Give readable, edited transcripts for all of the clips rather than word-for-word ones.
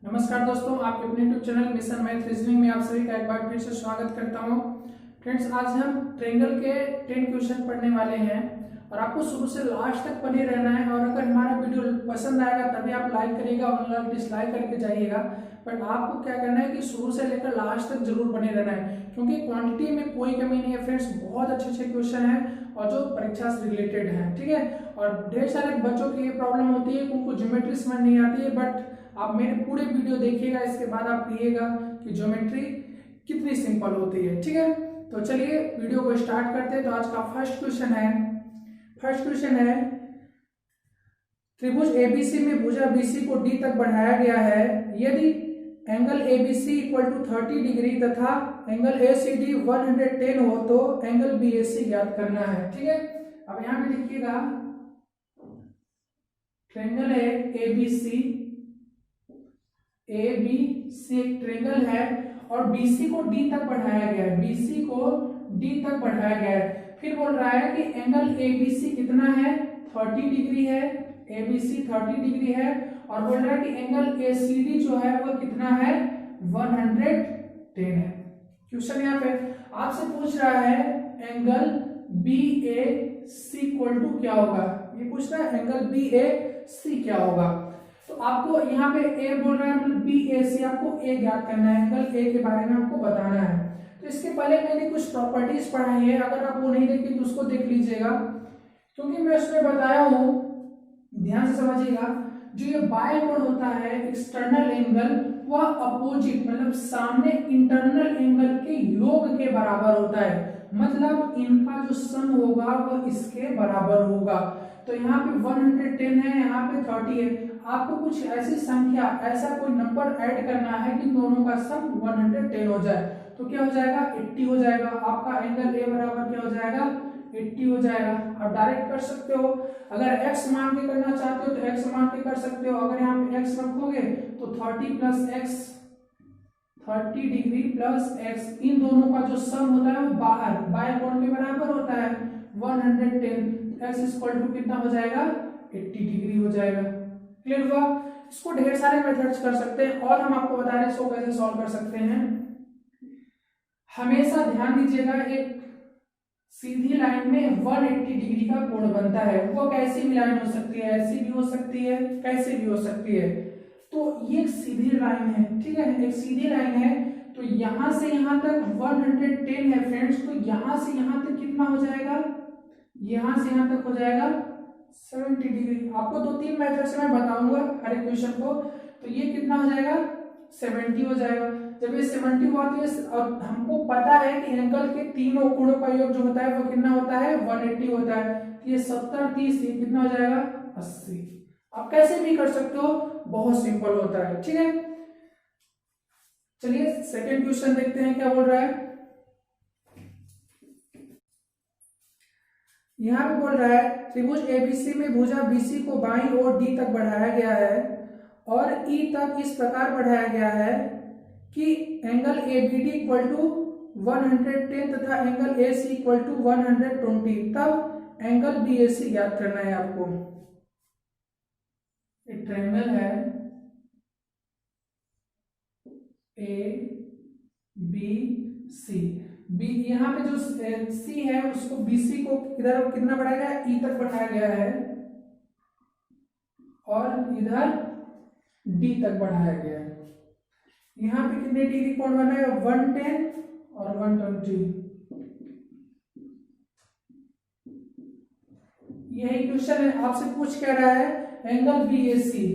नमस्कार दोस्तों, आपके अपने YouTube channel mission math reasoning में आप सभी का एक बार फिर से स्वागत करता हूं। फ्रेंड्स, आज हम ट्रायंगल के 10 क्वेश्चन पढ़ने वाले हैं और आपको शुरू से लास्ट तक बने रहना है। और अगर हमारा वीडियो पसंद आएगा तभी आप लाइक करिएगा और डिसलाइक करके जाइएगा, बट आपको क्या करना है कि शुरू से लेकर लास्ट तक जरूर बने रहना है, क्योंकि क्वांटिटी में कोई कमी नहीं है फ्रेंड्स। बहुत अच्छे अच्छे क्वेश्चन हैं और जो परीक्षा से रिलेटेड हैं, ठीक है। और ढेर सारे बच्चों की ये प्रॉब्लम होती है, उनको ज्योमेट्री समझ नहीं आती है, बट आप मेरे पूरे वीडियो देखिएगा, इसके बाद आप कहिएगा कि ज्योमेट्री कितनी सिंपल होती है, ठीक है। तो चलिए वीडियो को स्टार्ट करते हैं। तो आज का फर्स्ट क्वेश्चन है त्रिभुज एबीसी में भुजा बीसी को डी तक बढ़ाया गया है। यदि angle ABC equal to 30 degree तथा एंगल एसीडी 110 हो तो एंगल बीएसी ज्ञात करना है, ठीक है। अब यहां पे लिखिएगा ट्रायंगल है एबीसी, ए बी सी एक ट्रायंगल है और बीसी को डी तक बढ़ाया गया है, बीसी को डी तक बढ़ाया गया है। फिर बोल रहा है कि एंगल एबीसी कितना है, 30 डिग्री है, एबीसी 30 डिग्री है, और बोल रहा है कि एंगल एसीडी जो है वो कितना है, 110 है। क्वेश्चन यहाँ पे आपसे पूछ रहा है angle B A C equal to क्या होगा, ये पूछ रहा है एंगल बी ए सी क्या होगा। तो आपको यहाँ पे ए बोल रहा है मतलब बी ए सी, आपको ए ज्ञात करना है, एंगल ए के बारे में आपको बताना है। तो इसके पहले मैंने कुछ प्रॉपर्टीज पढ़ाई है, अगर आप वो नहीं देखी तो उसको देख लीजिएगा, क्योंकि मैं उसमें बताया हूँ, ध्यान से समझिएगा। जो ये बाय कोण होता है एक्सटर्नल एंगल, वह अपोजिट मतलब सामने इंटरनल एंगल के योग के बराबर होता है, मतलब इनका जो सम होगा वह इसके बराबर होगा। तो यहाँ पे 110 है, यहाँ पे 30 है। आपको कुछ ऐसी संख्या, ऐसा कोई नंबर ऐड करना है कि दोनों का सम 110 हो जाए। तो क्या हो जाएगा, 80 हो जाएगा। आपका एंगल ए बराबर क्या हो जाएगा, 80 हो जाएगा। आप डायरेक्ट कर सकते हो, अगर x मान के करना चाहते हो तो x मान के कर सकते हो। अगर यहाँ पे x रखोगे तो 30 plus x, 30 degree plus x, इन दोनों का जो सम होता है वो बाहर बाय कोण के बराबर होता है 110। x इक्वल टू कितना हो जाएगा, 80 डिग्री हो जाएगा। क्लियर हुआ। इसको ढेर सारे मेथड्स कर सकते हैं और हम आपको बता रहे हैं इसको कैसे सॉल्व कर सकते हैं। हमेशा ध्यान दीजिएगा, एक सीधी लाइन में 180 डिग्री का कोण बनता है। वो कैसी भी लाइन हो सकती है, ऐसी भी हो सकती है, कैसे भी हो सकती है। तो ये एक सीधी लाइन है, ठीक है, एक सीधी लाइन है। तो यहां से यहां तक 110 है फ्रेंड्स। तो यहां से यहां तक कितना हो जाएगा, यहां से यहां तक हो जाएगा 70 डिग्री। आपको 2-3 मेथड से मैं बताऊंगा हर एक क्वेश्चन को। तो ये कितना हो जाएगा, 70 हो जाएगा। जब ये 70 हुआ तो ये, और हमको पता है कि एंगल के तीनों कोणों का योग जो होता है वो कितना होता है, 180 होता है। तो ये 70 30 कितना हो जाएगा, 80। आप कैसे भी कर सकते हो, बहुत सिंपल होता है, ठीक है। चलिए सेकेंड क्वेश्चन देखते हैं क्या बोल रहा है। यहां पे बोल रहा है त्रिभुज एबीसी में भुजा बीसी को बाईं ओर डी तक बढ़ाया गया है और ई तक इस प्रकार बढ़ाया गया है कि एंगल एबीडी इक्वल टू 110 तथा एंगल एसी इक्वल टू 120, तब एंगल बीएसी ज्ञात करना है आपको। एक ट्रायंगल है ए बी सी, बी यहाँ पे जो सी है उसको बीसी को इधर कितना बढ़ाया गया है, ई तक बढ़ाया गया है, और इधर डी तक बढ़ाया गया है। यहाँ पे कितने डिग्री कोण बना है, 110 और 120। यही क्वेश्चन है, आपसे पूछ कह रहा है एंगल बीएसी,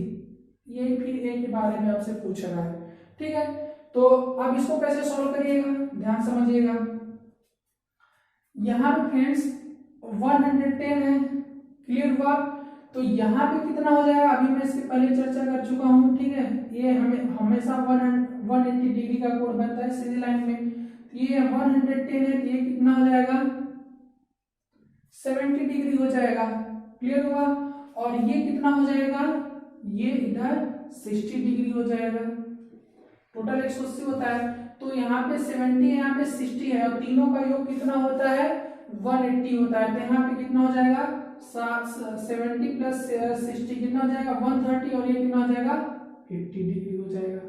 ये फिर ए के बारे में आपसे पूछ रहा है, ठीक है। तो अब इसको कैसे सॉल्व करिएगा, ध्यान समझिएगा। यहाँ पे फ्रेंड्स 110 है, क्लियर हुआ। तो यहाँ पे कितना हो जाएगा, अभी मैं इसके पहले चर्चा कर चुका हूँ, ठीक है। ये हमें हमेशा 180 डिग्री का कोण बनता है सीधी लाइन में। तो ये 110 है, तो ये कितना हो जाएगा, 70 डिग्री हो जाएगा, क्लियर हुआ। और ये कितना हो जाएगा, ये इधर 60 डिग्री हो जाएगा। टोटल 180 होता है। तो यहाँ पे 70 है, यहाँ पे 60 है, और तीनों का योग कितना होता है, 180 होता है। तो यहाँ पे कितना हो जाएगा, 70 प्लस 60 कितना हो जाएगा, 130, और ये कितना हो जाएगा 80 डिग्री हो जाएगा।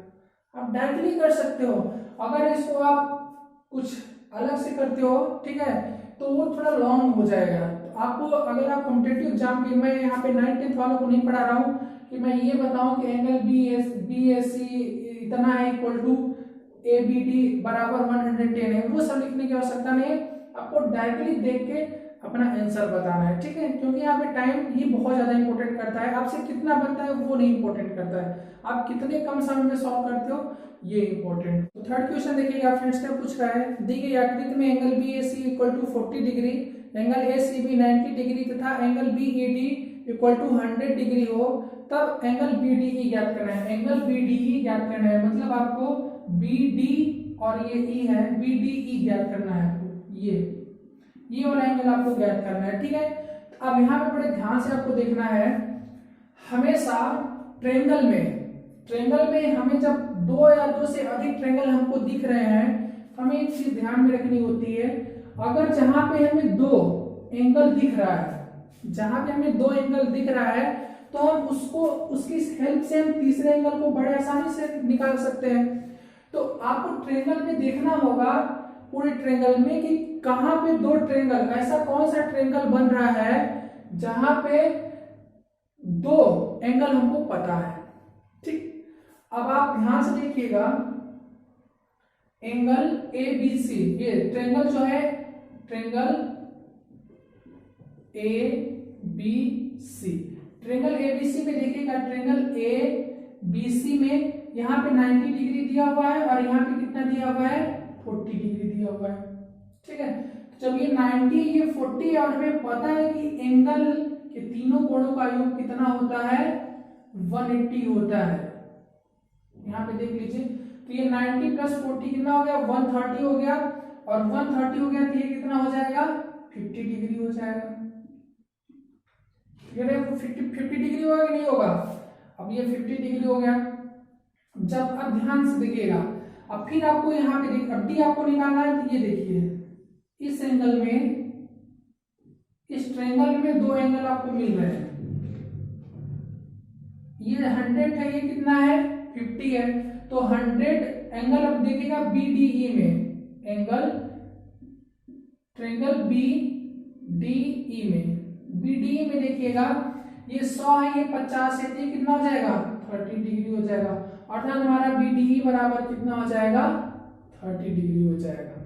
आप डायरेक्टली कर सकते हो। अगर इसको आप कुछ अलग से करते हो, ठीक है, तो वो थोड़ा लॉन्ग हो जाएगा। तो आपको अगर आप कॉम्पिटिटिव एग्जाम के, मैं यहाँ पे 9th वालों को नहीं पढ़ा रहा हूँ कि मैं ये बताऊं कि एंगल बी एस सी इतना है equal to A B D बराबर 110 है, वो सब लिखने की आवश्यकता नहीं है। आपको डायरेक्टली देख के अपना आंसर बताना है, ठीक है, क्योंकि यहाँ पे टाइम ही बहुत ज्यादा इंपॉर्टेंट करता है। आपसे कितना बनता है वो नहीं इंपॉर्टेंट करता है, आप कितने कम समय में सॉल्व करते हो ये इंपॉर्टेंट। तो थर्ड क्वेश्चन देखिएगा फ्रेंड्स, क्या पूछ रहा है, दी गई आकृति में angle B A C equal to 40 degree, angle A C B 90 degree तथा angle B E D equal to 100 degree हो, तब एंगल बी डी ई ज्ञात करना है। एंगल बी डी ई ज्ञात करना है मतलब आपको बी डी और ये ई है, बी डी ई ज्ञात करना है आपको, ये वाला एंगल आपको ज्ञात करना है, ठीक है। तो अब यहाँ पे बड़े ध्यान से आपको देखना है, हमेशा ट्रेंगल में हमें जब दो या दो से अधिक ट्रेंगल हमको दिख रहे हैं, हमें एक चीज ध्यान में रखनी होती है, अगर जहां पे हमें दो एंगल दिख रहा है, जहां पे हमें दो एंगल दिख रहा है, तो हम उसको उसकी हेल्प से हम तीसरे एंगल को बड़े आसानी से निकाल सकते हैं। तो आपको ट्रेंगल में देखना होगा, पूरे ट्रेंगल में, कि कहां पे दो ट्रेंगल, ऐसा कौन सा ट्रेंगल बन रहा है जहां पे दो एंगल हमको पता है, ठीक। अब आप ध्यान से देखिएगा, एंगल ए बी सी, ये ट्रेंगल जो है, triangle A B C, triangle A B C में देखिएगा, ट्रेंगल ए बी सी में यहाँ पे 90 डिग्री दिया हुआ है और यहाँ पे कितना दिया हुआ है, 40 डिग्री दिया हुआ है, ठीक है। जब ये 90 ये 40 और हमें पता है कि एंगल के तीनों कोणों का योग कितना होता है, 180 होता है। यहाँ पे देख लीजिए, तो ये 90 प्लस 40 कितना हो गया, 130 हो गया, और 130 हो गया तो ये कितना हो जाएगा, 50 डिग्री हो जाएगा। 50 डिग्री होगा कि नहीं होगा, अब ये 50 डिग्री हो गया। जब अब ध्यान से देखिएगा, अब फिर आपको यहाँ पे अब डी आपको निकालना है, तो ये देखिए, इस एंगल में, इस ट्रायंगल में दो एंगल आपको मिल रहे हैं, ये 100 है, ये कितना है, 50 है, तो 100 एंगल अब देखिएगा बी डी ई में, angle triangle B D E में, बी डी ई में देखिएगा, ये 100 है, ये 50 है, तो ये कितना हो जाएगा, 30 डिग्री हो जाएगा, अर्थात हमारा बी डी ई बराबर कितना हो जाएगा, 30 डिग्री हो जाएगा।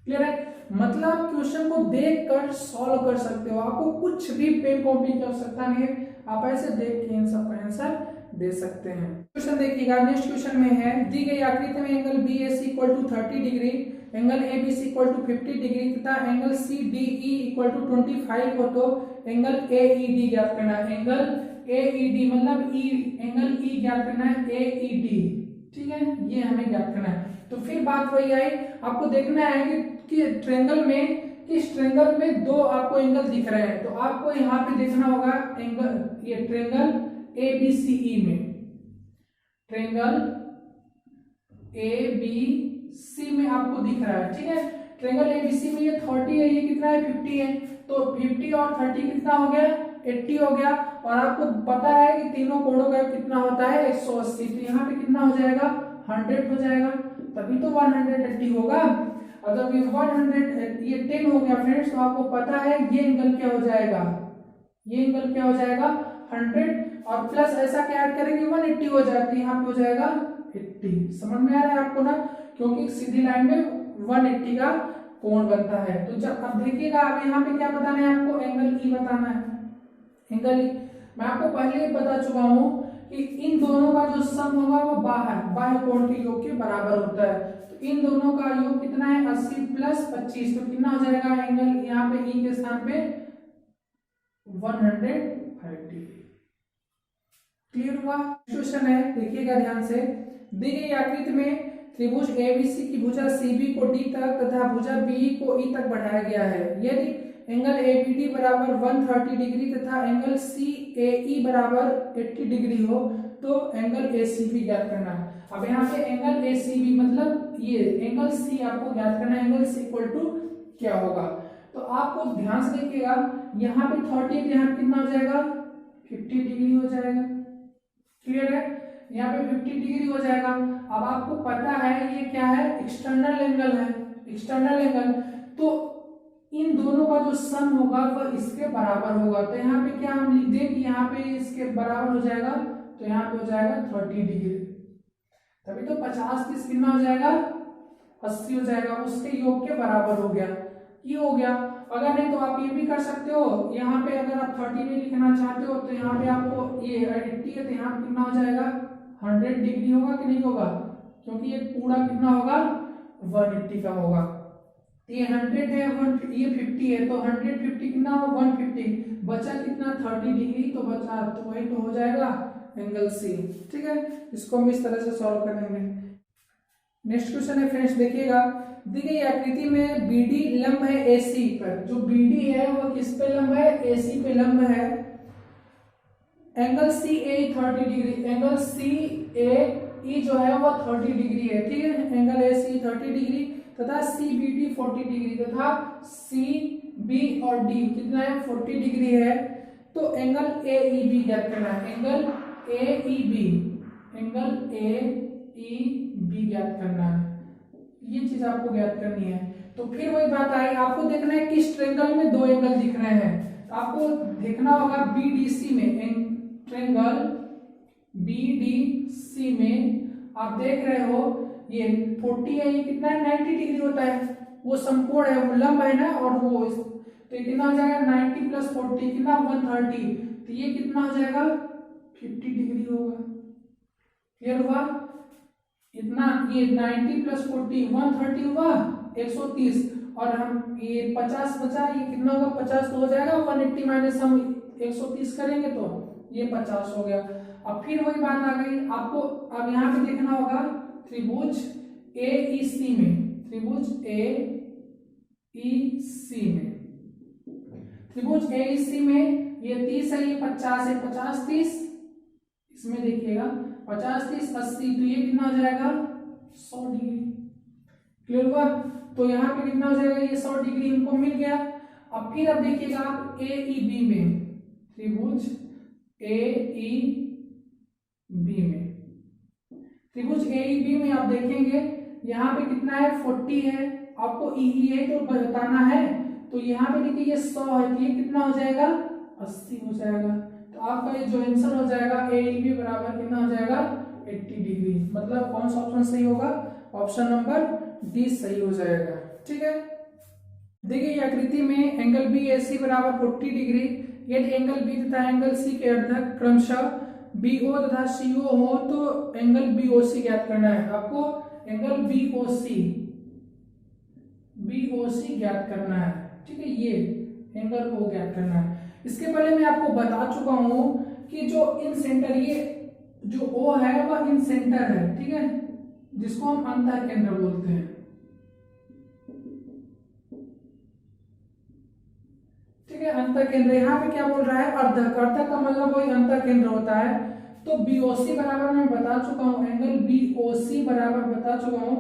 क्लियर है, मतलब क्वेश्चन को देखकर सॉल्व कर सकते हो, आपको कुछ भी पेन कॉपी की आवश्यकता नहीं है, आप ऐसे देख के इन सब का आंसर दे सकते हैं। क्वेश्चन देखिएगा, नेक्स्ट क्वेश्चन में है, दी गई आकृति में angle B A C equal to 30 degree, angle A B C equal to 50 degree तथा angle C D E equal to 25 हो, तो एंगल ए ई डी ज्ञात करना है। एंगल ए ई डी मतलब ई, एंगल ई ज्ञात करना है, ए ई डी, ठीक है, ये हमें ज्ञात करना है। तो फिर बात वही आई, आपको देखना है कि ट्रायंगल में, किस ट्रायंगल में दो आपको एंगल दिख रहे हैं, तो आपको यहाँ पे देखना होगा एंगल, ये ट्रायंगल ए बी सी ई में, ट्रायंगल ए बी सी में आपको दिख रहा है, ठीक है। ट्रायंगल ए बी सी में ये 30 है, ये कितना है, 50 है, तो 50 और 30 कितना हो गया, 80 हो गया, और आपको पता है कि तीनों कोणों का कितना होता है, 180, तो यहाँ पे कितना हो जाएगा, 100 हो जाएगा, तभी तो 180 होगा। और जब ये 100 ये 10 हो गया फ्रेंड्स, तो आपको पता है ये एंगल क्या हो जाएगा, ये एंगल क्या हो जाएगा, 100, और प्लस ऐसा क्या ऐड करेंगे, 180 हो जाती है, यहाँ पे हो जाएगा 80। समझ में आ रहा है आपको ना, क्योंकि सीधी लाइन में 180 का कोण बनता है। तो जब अब देखिएगा, अब यहाँ पे क्या बताना है आपको, एंगल ई बताना है, एंगल ई। मैं आपको पहले ही बता चुका हूं कि इन दोनों का जो सम होगा वो बाह्य कोण के योग के बराबर होता है। तो इन दोनों का योग कितना है, 80 प्लस 25, तो कितना हो जाएगा, एंगल यहाँ पे ई के स्थान पे 105 डिग्री। क्लियर हुआ। क्वेश्चन है, देखिएगा ध्यान से, दी गई आकृति में त्रिभुज एबीसी की भुजा सीबी को डी तक तथा भुजा बीई को ई तक बढ़ाया गया है। यदि एंगल एबीडी बराबर 130 डिग्री तथा एंगल सीएई बराबर 80 डिग्री हो, तो एंगल एसीबी ज्ञात करना है। अब यहाँ पे एंगल एसीबी मतलब ये एंगल सी आपको ज्ञात करना है, एंगल सी इक्वल टू क्या होगा। तो आपको ध्यान से देखिएगा, यहाँ पे 30 यहाँ कितना हो जाएगा, 50 डिग्री हो जाएगा। क्लियर है। यहाँ पे 50 डिग्री हो जाएगा। अब आपको पता है ये क्या है, एक्सटर्नल एंगल है, एक्सटर्नल एंगल। तो इन दोनों का जो सम होगा वह इसके बराबर होगा। तो यहाँ पे क्या हम लिख दें कि यहाँ पे इसके बराबर हो जाएगा, तो यहाँ पे हो जाएगा 30 डिग्री। तभी तो 50 30 कितना हो जाएगा, 80 हो जाएगा, उसके योग के बराबर हो गया, ये हो गया। अगर नहीं तो आप ये भी कर सकते हो, यहाँ पे अगर आप 30 नहीं लिखना चाहते हो तो यहाँ पे आपको ये 80 है तो यहाँ पे कितना हो जाएगा, 100 डिग्री होगा कि नहीं होगा, क्योंकि ये पूरा कितना होगा 180 का होगा। ये 100 है, ये 50 है, तो 150 कितना होगा 150, बचा कितना 30 डिग्री, तो बचा तो वही तो हो जाएगा एंगल सी। ठीक है, इसको हम इस तरह से सॉल्व करेंगे। नेक्स्ट क्वेश्चन है फ्रेंड्स, देखिएगा, दी गई आकृति में बीडी लंब है एसी पर। जो बीडी है वो किस पे लंब है, एसी पे लंब है। एंगल सी ए 30 डिग्री, एंगल सी ए ई जो है वो 30 डिग्री है। ठीक है, एंगल ए सी 30 डिग्री तथा सी बी डी 40 डिग्री तथा सी बी और डी कितना है 40 डिग्री है। तो एंगल ए ई बी ज्ञात करना है, angle A E B, angle A E B ज्ञात करना है, ये चीज आपको ज्ञात करनी है। तो फिर वही बात आई, आपको देखना है किस ट्रेंगल में दो एंगल दिख रहे हैं। तो आपको देखना होगा बीडीसी में, ट्रेंगल बीडीसी में आप देख रहे हो ये 40 है, ये कितना है 90 डिग्री होता है, वो समकोण है, वो लंब है ना, और वो तो कितना हो जाएगा 90 प्लस 40 कितना 130, तो ये कितना हो जाएगा 50 डिग्री होगा। क्लियर हुआ, इतना ये 90 प्लस 40 130 हुआ 130, और हम ये 50 बचा, ये कितना होगा 50 तो हो जाएगा 180 माइनस हम 130 करेंगे तो ये 50 हो गया। अब फिर वही बात आ गई आपको, अब यहाँ पे देखना होगा त्रिभुज ए ई सी में, त्रिभुज ए ई सी में, त्रिभुज ए ई सी में ये 30 है, ये 50 है, 50 30, इसमें देखिएगा 50 30 80, तो ये कितना हो जाएगा 100 डिग्री। क्लियर हुआ, तो यहाँ पे कितना हो जाएगा, ये 100 डिग्री हमको मिल गया। अब फिर अब देखिएगा आप ए ई बी में, त्रिभुज ए ई बी में, त्रिभुज ए ई बी में आप देखेंगे यहाँ पे कितना है 40 है, आपको ई ई है तो बताना है। तो यहाँ पे देखिए ये 100 है, तो ये कितना हो जाएगा 80 हो जाएगा। तो आपका ये जो आंसर हो जाएगा ए ई बी बराबर कितना हो जाएगा 80 डिग्री। मतलब कौन सा ऑप्शन सही होगा, ऑप्शन नंबर डी सही हो जाएगा। ठीक है, देखिए आकृति में एंगल बी ए सी बराबर 40 डिग्री, यदि एंगल बी तथा एंगल सी के अर्धक क्रमशः बी ओ तथा सी ओ हो तो एंगल बी ओ सी ज्ञात करना है। आपको एंगल बी ओ सी ज्ञात करना है। ठीक है, ये एंगल ओ ज्ञात करना है। इसके पहले मैं आपको बता चुका हूं कि जो इन सेंटर, ये जो ओ है वह इन सेंटर है। ठीक है, जिसको हम अंतर केंद्र बोलते हैं। ठीक है, अंतर केंद्र, यहाँ पे क्या बोल रहा है अर्धक, अर्धक का मतलब वही अंतर केंद्र होता है। तो बीओसी बराबर मैं बता चुका हूं, एंगल बीओसी बराबर बता चुका हूं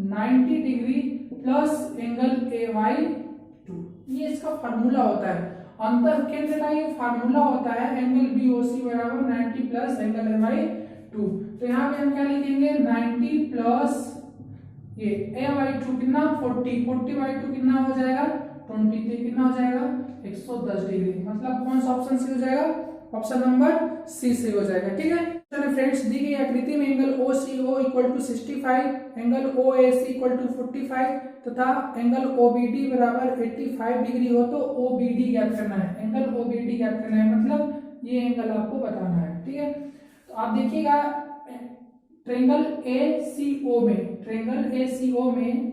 90 degree plus angle A Y 2, ये इसका फार्मूला होता है। अंतर केंद्र का ये फार्मूला होता है, एंगल बीओसी बराबर 90 प्लस एंगल ए वाई 2। तो यहाँ पे हम क्या लिखेंगे 90 प्लस ये ए वाई 2 कितना 40, 40 बाई 2 कितना हो जाएगा 20, तो कितना हो जाएगा 110 डिग्री। मतलब कौन सा ऑप्शन सी हो जाएगा, ऑप्शन नंबर सी सही हो जाएगा। ठीक है, चलो फ्रेंड्स, दी गई आकृति में angle O C O equal to 65, angle O A C equal to 45 तथा एंगल ओ बी डी बराबर 85 डिग्री हो तो ओ बी डी ज्ञात करना है। एंगल ओ बी डी ज्ञात करना है, मतलब ये एंगल आपको बताना है। ठीक है, तो आप देखिएगा ट्रेंगल ए सी ओ में, ट्रेंगल ए सी ओ में,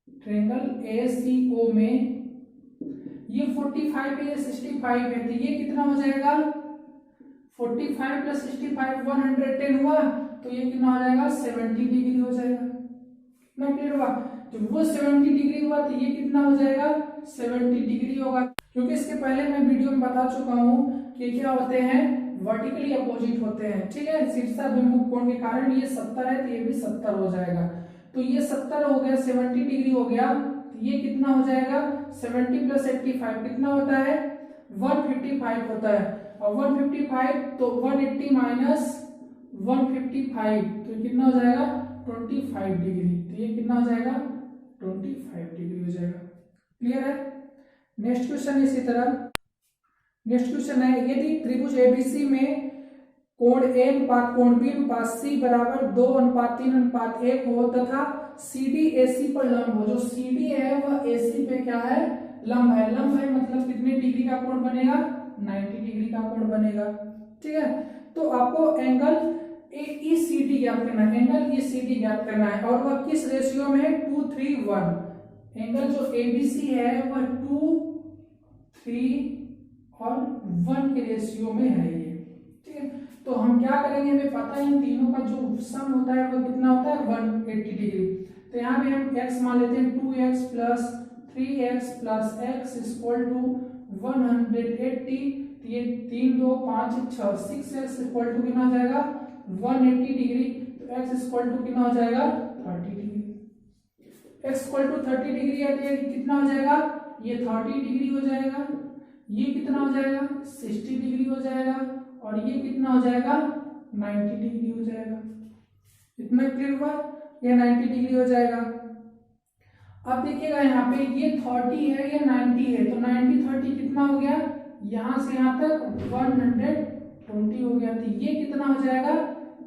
ट्रेंगल ए सी ओ में ये 45 है, ये 65 है, तो ये कितना हो जाएगा 45 प्लस 65 110 हुआ, तो ये कितना हो जाएगा 70 डिग्री हो जाएगा। कितना क्लियर हुआ, जब वो 70 डिग्री हुआ तो ये कितना हो जाएगा 70 डिग्री होगा। क्योंकि इसके पहले मैं वीडियो में बता चुका हूँ कि क्या होते हैं वर्टिकली अपोजिट होते हैं। ठीक है, शीर्षाभिमुख कोण के कारण ये 70 है, तो ये भी 70 हो जाएगा। तो ये 70 हो गया, 70 डिग्री हो गया, तो ये कितना हो जाएगा 70 प्लस 85 कितना होता है 155 होता है। और 155 तो 180 माइनस 155 तो कितना हो जाएगा 25 डिग्री। तो ये कितना हो जाएगा 25 डिग्री हो जाएगा। क्लियर है। नेक्स्ट क्वेश्चन इसी तरह, नेक्स्ट क्वेश्चन है यदि त्रिभुज एबीसी में कोण ए अनुपात कोण बी अनुपात सी बराबर 2:3:1 हो तथा CD AC पर लंब हो। जो CD है वह AC पे क्या है लंब है। लंब है मतलब कितने डिग्री का कोण बनेगा 90 डिग्री का कोण बनेगा। ठीक है। तो आपको एंगल ECD ज्ञात करना है, एंगल ECD ज्ञात करना है और वह किस रेशियो में है 2:3:1। एंगल जो ABC है वह 2:3 और 1 के रेशियो में है ये। ठीक है। तो हम क्या करेंगे, हमें पता है इन तीनों का जो सम होता है वो कितना होता है 180 डिग्री। तो यहाँ पे हम x मान लेते हैं 2x plus 3x plus x equal to 180। ये 3 2 5 6 6x इक्वल टू कितना हो जाएगा 180 डिग्री। तो x इक्वल टू कितना हो जाएगा 30 degree. x equal to 30 degree है तो ये कितना हो जाएगा ये 30 डिग्री हो जाएगा। ये कितना हो जाएगा 60 डिग्री हो जाएगा और ये कितना हो जाएगा 90 डिग्री हो जाएगा। इतना क्लियर हुआ, ये 90 डिग्री हो जाएगा। अब देखिएगा यहाँ पे ये 30 है ये 90 है तो 90 30 कितना हो गया यहाँ से यहाँ तक 120 हो गया। तो ये कितना हो जाएगा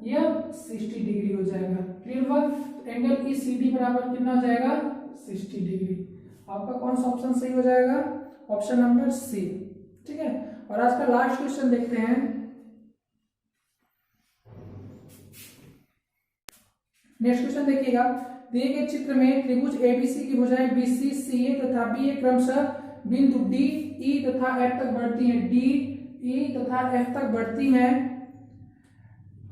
ये 60 डिग्री हो जाएगा। क्लियर हुआ। एंगल ECD बराबर कितना हो जाएगा 60 डिग्री। आपका कौन सा ऑप्शन सही हो जाएगा ऑप्शन नंबर सी। ठीक है। और आज का लास्ट क्वेश्चन देखते हैं। नेक्स्ट क्वेश्चन देखिएगा, दिए गए चित्र में त्रिभुज ABC की भुजाएं BC CA तथा BA क्रमशः बिंदु D E तथा F तक बढ़ती हैं। D E तथा F तक बढ़ती हैं।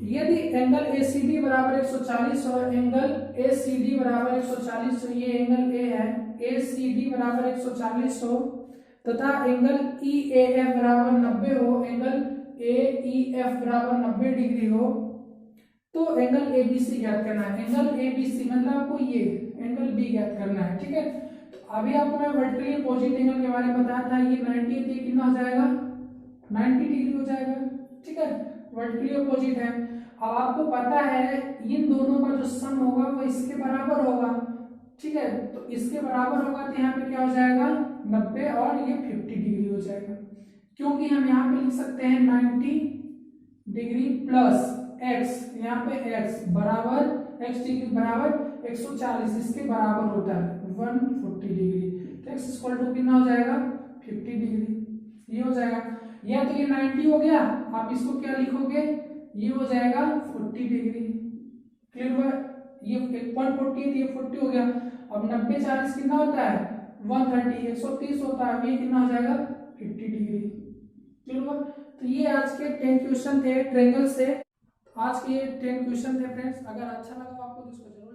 यदि एंगल ACD बराबर 140 और एंगल ACD बराबर 140 तो ये एंगल A है, ACD बराबर 140 हो तथा एंगल EAF बराबर 90 हो, एंगल AEF बराबर 90 डिग्री हो तो एंगल ABC ज्ञात करना है। एंगल ABC मतलब आपको ये एंगल B ज्ञात करना है। ठीक है। तो अभी आपको मैं वर्टिकली अपोजिट एंगल के बारे में बताया था, ये 90 है तो कितना हो जाएगा 90 डिग्री हो जाएगा। ठीक है। वर्टिकली अपोजिट है। अब आपको पता है इन दोनों का जो सम होगा वो इसके बराबर होगा। ठीक है। तो इसके बराबर होगा तो यहाँ पे क्या हो जाएगा 90 और ये 50 डिग्री हो जाएगा। क्योंकि हम यहाँ पे लिख सकते हैं 90 डिग्री प्लस x, यहाँ पे x बराबर x डिग्री बराबर 140 इसके बराबर होता है 140 डिग्री। तो x इक्वल टू कितना हो जाएगा 50 डिग्री। ये हो जाएगा या तो ये 90 हो गया, आप इसको क्या लिखोगे ये हो जाएगा 40 डिग्री। क्लियर हुआ। ये 140 है तो ये 40 हो गया। अब 90 40 कितना होता है 130 130 होता है, ये कितना हो जाएगा 50 डिग्री। क्लियर हुआ। तो ये आज के 10 क्वेश्चन थे ट्रायंगल से। आज के 10 क्वेश्चन थे फ्रेंड्स। अगर अच्छा लगा आपको तो इसको जरूर